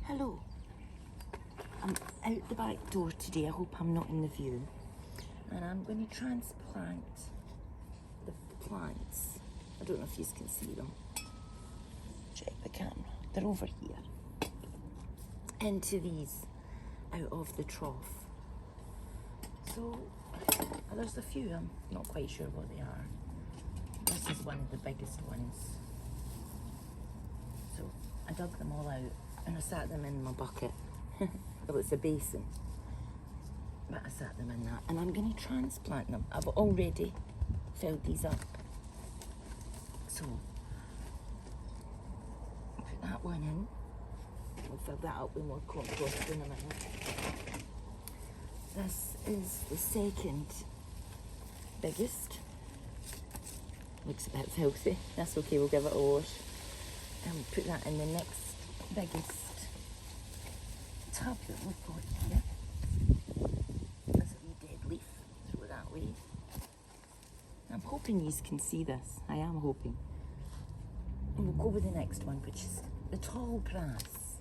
Hello. I'm out the back door today. I hope I'm not in the view. And I'm going to transplant the plants. I don't know if you can see them. Check the camera. They're over here. Into these out of the trough. So there's a few. I'm not quite sure what they are. This is one of the biggest ones. So I dug them all out and I sat them in my bucket. Well, it's a basin, but I sat them in that, and I'm going to transplant them. I've already filled these up. So put that one in. We'll fill that up with more compost in a minute. This is the second biggest. Looks a bit filthy. That's okay, we'll give it a wash. And we'll put that in the next biggest tub that we've got here. There's a wee dead leaf. Throw that away. I'm hoping you can see this. I am hoping. And we'll go with the next one, which is the tall grass.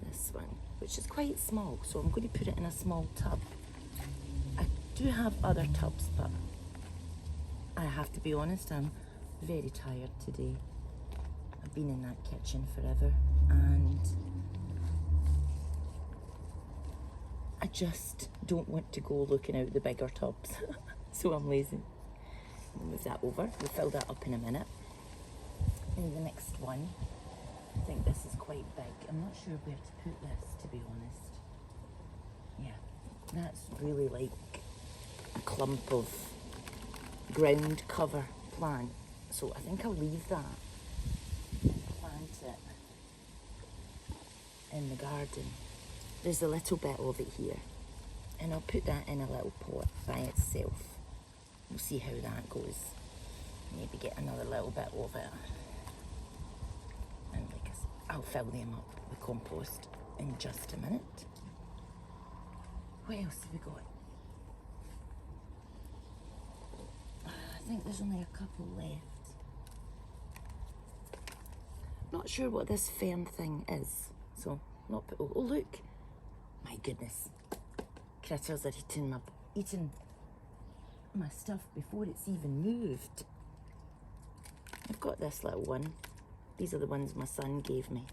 This one, which is quite small, so I'm going to put it in a small tub. I do have other tubs, but I have to be honest, I'm very tired today. I've been in that kitchen forever, and I just don't want to go looking out the bigger tubs. So I'm lazy. We'll move that over. We'll fill that up in a minute. And the next one, I think this is quite big. I'm not sure where to put this, to be honest. Yeah, that's really like a clump of ground cover plant. So I think I'll leave that. Plant it in the garden. There's a little bit of it here, and I'll put that in a little pot by itself. We'll see how that goes. Maybe get another little bit of it. And I'll fill them up with compost in just a minute. What else have we got? I think there's only a couple left. Not sure what this fern thing is, so not put. Oh look! My goodness, critters are eating my stuff before it's even moved. I've got this little one. These are the ones my son gave me.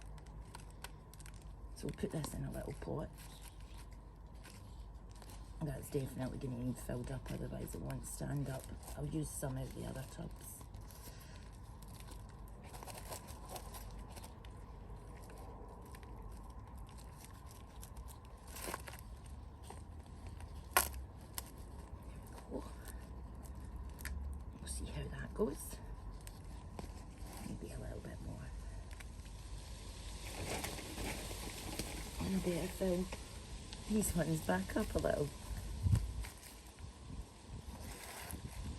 So we'll put this in a little pot. That's definitely going to need filled up, otherwise it won't stand up. I'll use some out the other tubs. We'll see how that goes. Maybe a little bit more. And I better fill these ones back up a little.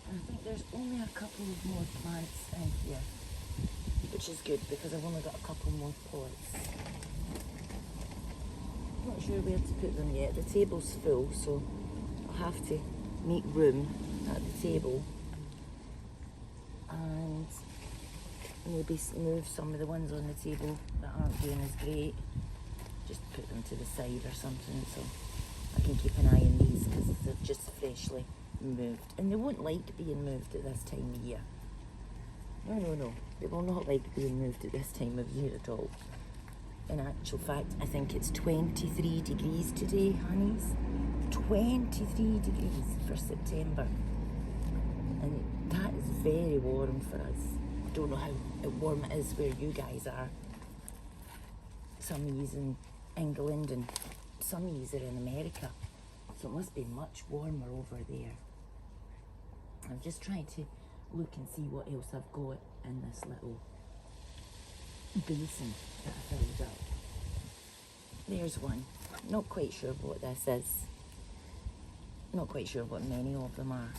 I think there's only a couple of more plants in here, which is good because I've only got a couple more pots. Not sure where to put them yet. The table's full, so I'll have to make room at the table and maybe move some of the ones on the table that aren't doing as great. Just put them to the side or something, so I can keep an eye on these because they're just freshly moved, and they won't like being moved at this time of year. No, they will not like being moved at this time of year at all. In actual fact, I think it's 23 degrees today, honeys. 23 degrees for September, and that is very warm for us. I don't know how warm it is where you guys are. Some of yous in England and some of yous are in America, so it must be much warmer over there. I'm just trying to look and see what else I've got in this little basin that I filled up. There's one. Not quite sure what this is. Not quite sure what many of them are.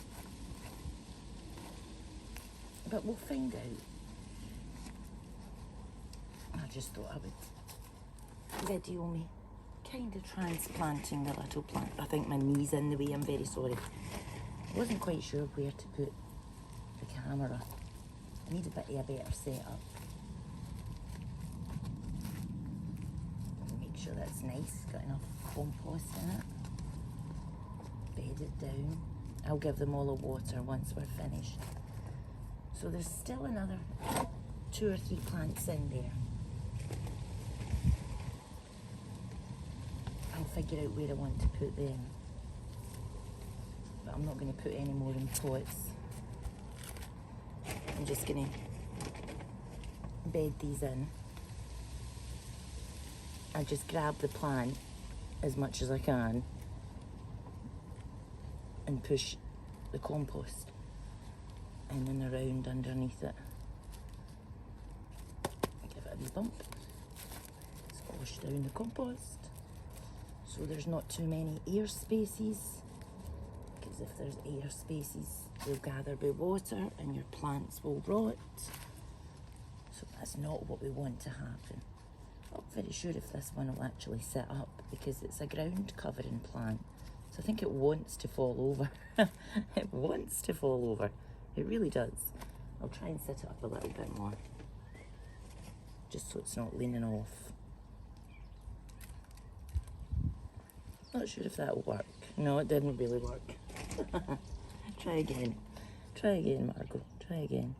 But we'll find out. I just thought I would video me kind of transplanting the little plant. I think my knee's in the way, I'm very sorry. I wasn't quite sure where to put the camera. I need a better setup. sure that's nice, got enough compost in it. Bed it down. I'll give them all a water once we're finished. So there's still another 2 or 3 plants in there. I'll figure out where I want to put them. But I'm not going to put any more in pots. I'm just going to bed these in. I just grab the plant as much as I can and push the compost in and around underneath it. Give it a wee bump. Squash down the compost so there's not too many air spaces, because if there's air spaces they'll gather with water and your plants will rot. So that's not what we want to happen. I'm not very sure if this one will actually sit up because it's a ground covering plant. So I think it wants to fall over. It wants to fall over. It really does. I'll try and set it up a little bit more, just so it's not leaning off. Not sure if that will work. No, it didn't really work. Try again. Try again, Margot. Try again.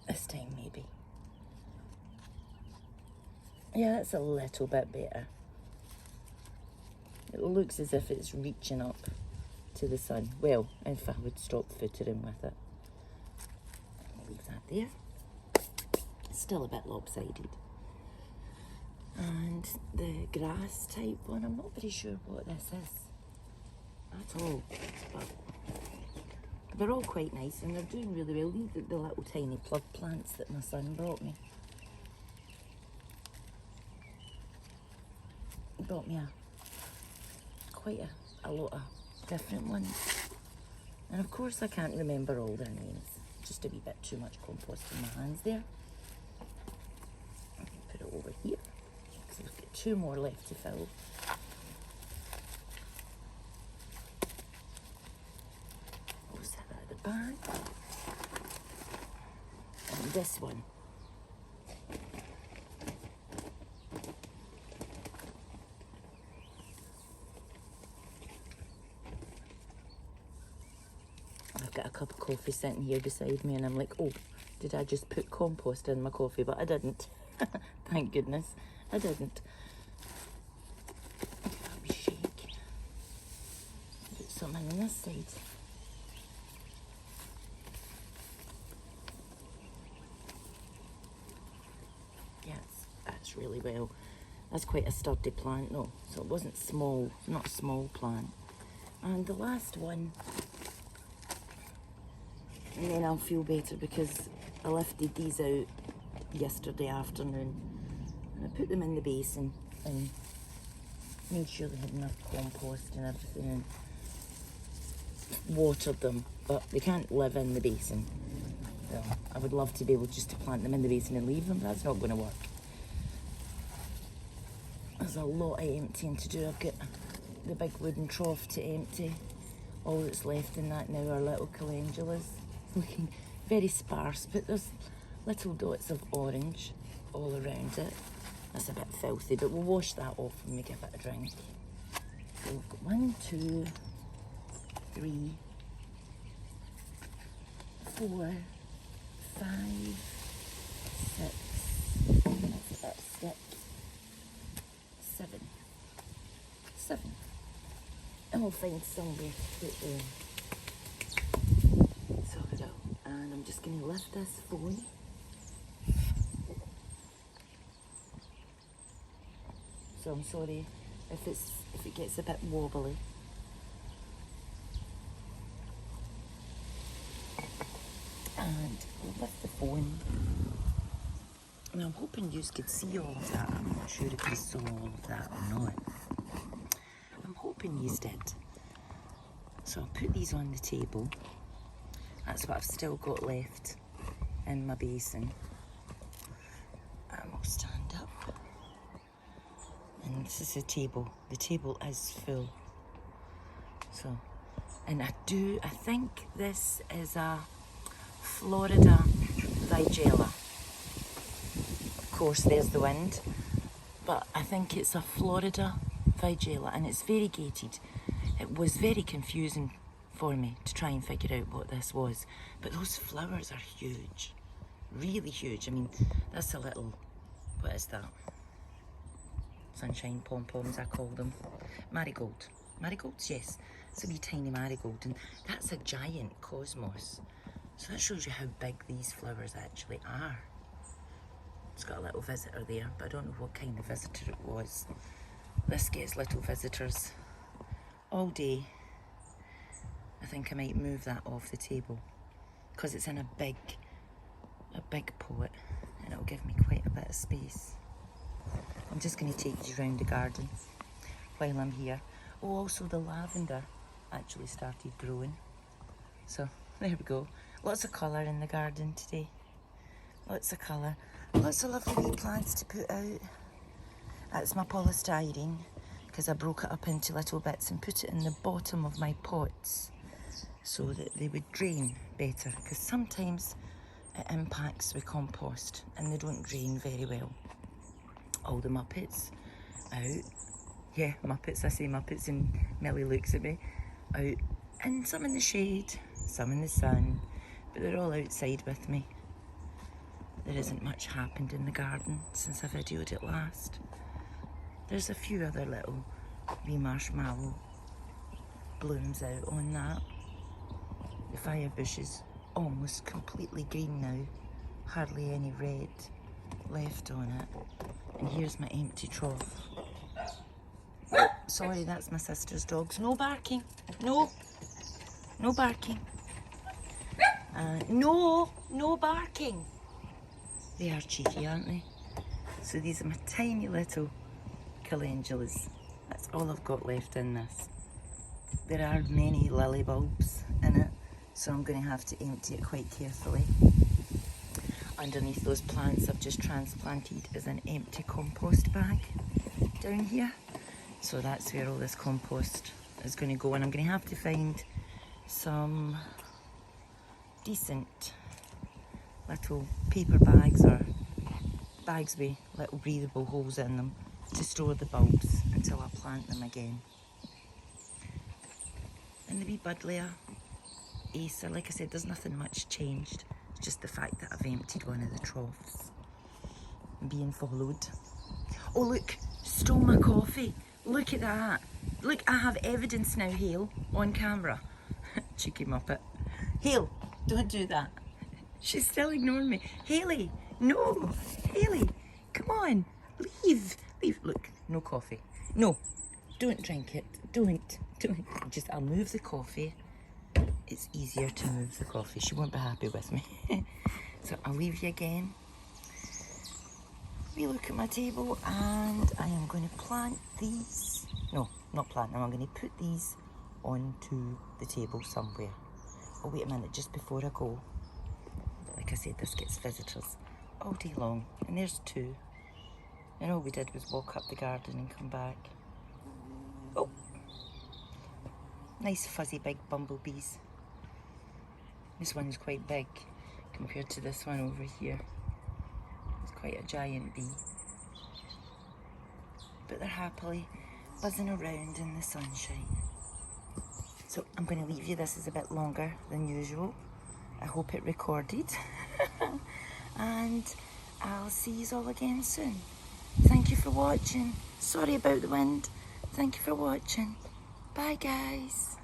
This time, maybe. Yeah, that's a little bit better. It looks as if it's reaching up to the sun. Well, if I would stop footering with it. Leave that there. It's still a bit lopsided. And the grass type one, I'm not very sure what this is at all. But they're all quite nice and they're doing really well. These are the little tiny plug plants that my son brought me. He brought me quite a lot of different ones. And of course I can't remember all their names. Just a wee bit too much compost in my hands there. Put it over here. So we've got 2 more left to fill. We'll set that at the back. And this one. I've got a cup of coffee sitting here beside me and I'm like, oh, did I just put compost in my coffee? But I didn't. Thank goodness I didn't. Give it a wee shake. Put something on this side. Yes, that's really well. That's quite a sturdy plant, no. So it wasn't small, it's not a small plant. And the last one, and then I'll feel better because I lifted these out yesterday afternoon and I put them in the basin and made sure they had enough compost and everything and watered them, but they can't live in the basin. So I would love to be able just to plant them in the basin and leave them, but that's not going to work. There's a lot of emptying to do. I've got the big wooden trough to empty. All that's left in that now are little calendulas. Looking very sparse, but there's little dots of orange all around it. That's a bit filthy, but we'll wash that off when we give it a drink. So we've got 1, 2, 3, 4, 5, 6, that's a bit stick, 7, 7. And we'll find somewhere to put them. And I'm just going to lift this phone. So I'm sorry if it gets a bit wobbly. And we'll lift the phone. And I'm hoping you could see all of that. I'm not sure if you saw all of that or not. I'm hoping you did. So I'll put these on the table. That's what I've still got left in my basin. And we'll stand up. And this is the table. The table is full. So, and I think this is a Florida Vigella. Of course, there's the wind. but I think it's a Florida Vigela and it's variegated. It was very confusing for me to try and figure out what this was, but those flowers are huge, really huge. I mean, that's a little, what is that? Sunshine pom-poms, I call them. Marigold. Marigolds, yes. It's a wee tiny marigold, and that's a giant cosmos. So that shows you how big these flowers actually are. It's got a little visitor there, but I don't know what kind of visitor it was. This gets little visitors all day. I think I might move that off the table because it's in a big pot and it'll give me quite a bit of space. I'm just going to take you around the garden while I'm here. Oh, also the lavender actually started growing. So there we go. Lots of colour in the garden today. Lots of colour. Lots of lovely wee plants to put out. That's my polystyrene because I broke it up into little bits and put it in the bottom of my pots so that they would drain better, because sometimes it impacts with compost and they don't drain very well. All the Muppets out. Yeah, Muppets, I say Muppets and Millie looks at me. Out. And some in the shade, some in the sun, but they're all outside with me. There isn't much happened in the garden since I videoed it last. There's a few other little wee marshmallow blooms out on that. The fire bush is almost completely green now. Hardly any red left on it. And here's my empty trough. Oh, sorry, that's my sister's dogs. No barking. No. No barking. No barking. They are cheeky, aren't they? So these are my tiny little calendulas. That's all I've got left in this. There are many lily bulbs in it, so I'm going to have to empty it quite carefully. Underneath those plants I've just transplanted is an empty compost bag down here. So that's where all this compost is going to go, and I'm going to have to find some decent little paper bags or bags with little breathable holes in them to store the bulbs until I plant them again. And the wee buddleia, Acer, like I said, there's nothing much changed. It's just the fact that I've emptied one of the troughs. I'm being followed. Oh look, stole my coffee. Look at that. Look, I have evidence now, Hale, on camera. Cheeky muppet. Hale, don't do that. She's still ignoring me. Haley, no. Haley, come on. Leave. Leave. Look, no coffee. No, don't drink it. Don't. Just, I'll move the coffee. It's easier to move the coffee. She won't be happy with me. So I'll leave you again. We look at my table and I am going to plant these. No, not plant them. I'm going to put these onto the table somewhere. Oh, wait a minute, just before I go. Like I said, this gets visitors all day long. And there's two. And all we did was walk up the garden and come back. Oh, nice fuzzy big bumblebees. This one's quite big compared to this one over here. It's quite a giant bee. But they're happily buzzing around in the sunshine. So I'm going to leave you. This is a bit longer than usual. I hope it recorded. And I'll see you all again soon. Thank you for watching. Sorry about the wind. Thank you for watching. Bye guys.